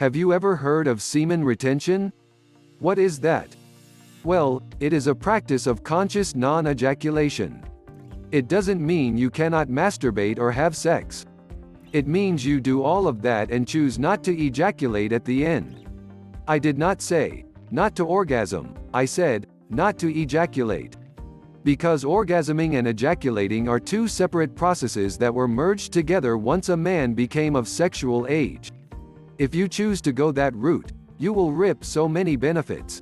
Have you ever heard of semen retention? What is that? Well, it is a practice of conscious non-ejaculation. It doesn't mean you cannot masturbate or have sex. It means you do all of that and choose not to ejaculate at the end. I did not say, not to orgasm, I said, not to ejaculate. Because orgasming and ejaculating are two separate processes that were merged together once a man became of sexual age. If you choose to go that route, you will rip so many benefits.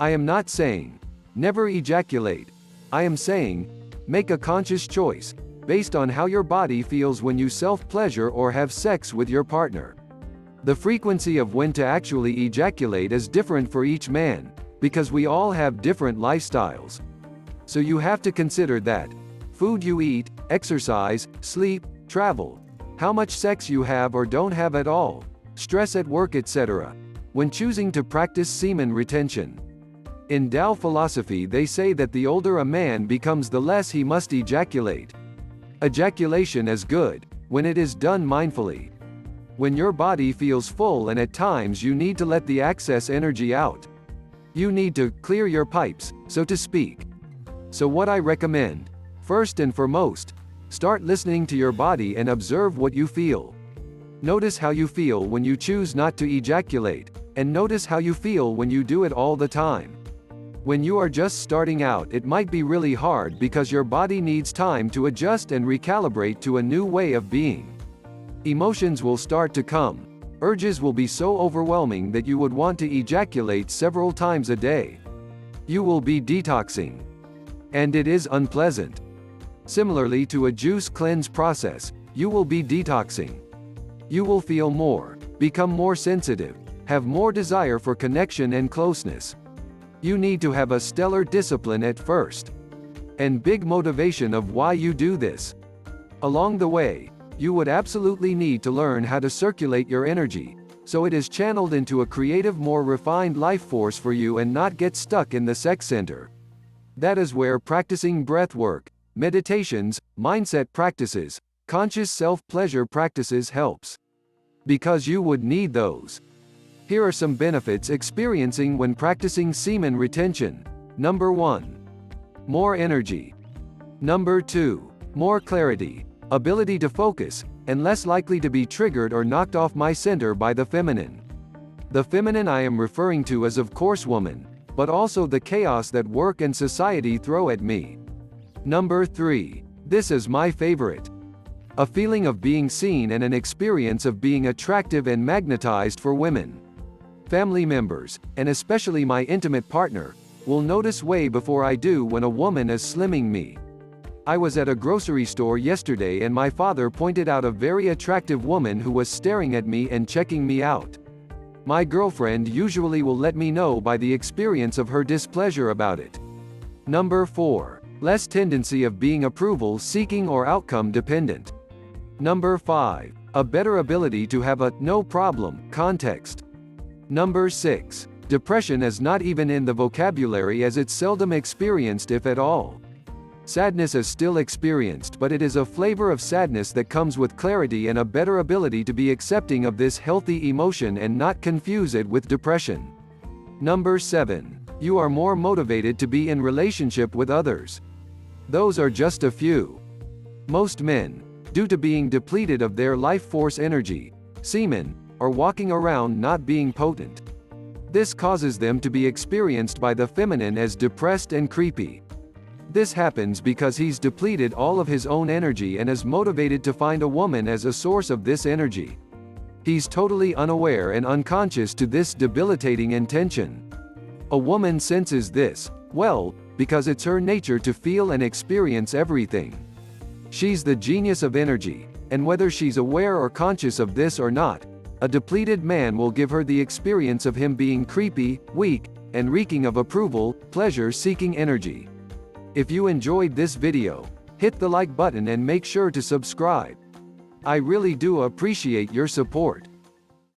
I am not saying, never ejaculate. I am saying, make a conscious choice, based on how your body feels when you self-pleasure or have sex with your partner. The frequency of when to actually ejaculate is different for each man, because we all have different lifestyles. So you have to consider that. Food you eat, exercise, sleep, travel, how much sex you have or don't have at all, stress at work, etc. when choosing to practice semen retention. In Tao philosophy they say that the older a man becomes the less he must ejaculate. Ejaculation is good, when it is done mindfully. When your body feels full and at times you need to let the excess energy out. You need to clear your pipes, so to speak. So what I recommend, first and foremost, start listening to your body and observe what you feel. Notice how you feel when you choose not to ejaculate, and notice how you feel when you do it all the time. When you are just starting out, it might be really hard because your body needs time to adjust and recalibrate to a new way of being. Emotions will start to come. Urges will be so overwhelming that you would want to ejaculate several times a day. You will be detoxing. And it is unpleasant. Similarly to a juice cleanse process, you will be detoxing. You will feel more, become more sensitive, have more desire for connection and closeness. You need to have a stellar discipline at first. And big motivation of why you do this. Along the way, you would absolutely need to learn how to circulate your energy, so it is channeled into a creative, more refined life force for you and not get stuck in the sex center. That is where practicing breath work, meditations, mindset practices, conscious self-pleasure practices helps. Because you would need those. Here are some benefits experiencing when practicing semen retention. Number 1. More energy. Number 2. More clarity, ability to focus, and less likely to be triggered or knocked off my center by the feminine. The feminine I am referring to is of course woman, but also the chaos that work and society throw at me. Number 3. This is my favorite. A feeling of being seen and an experience of being attractive and magnetized for women. Family members, and especially my intimate partner, will notice way before I do when a woman is slimming me. I was at a grocery store yesterday and my father pointed out a very attractive woman who was staring at me and checking me out. My girlfriend usually will let me know by the experience of her displeasure about it. Number 4. Less tendency of being approval seeking or outcome dependent. Number 5. A better ability to have a no problem context. Number 6. Depression is not even in the vocabulary as it's seldom experienced if at all. Sadness is still experienced, but it is a flavor of sadness that comes with clarity and a better ability to be accepting of this healthy emotion and not confuse it with depression. Number 7. You are more motivated to be in relationship with others. Those are just a few. Most men, due to being depleted of their life force energy, semen, are walking around not being potent. This causes them to be experienced by the feminine as depressed and creepy. This happens because he's depleted all of his own energy and is motivated to find a woman as a source of this energy. He's totally unaware and unconscious to this debilitating intention. A woman senses this, well, because it's her nature to feel and experience everything. She's the genius of energy, and whether she's aware or conscious of this or not, a depleted man will give her the experience of him being creepy, weak, and reeking of approval, pleasure-seeking energy. If you enjoyed this video, hit the like button and make sure to subscribe. I really do appreciate your support.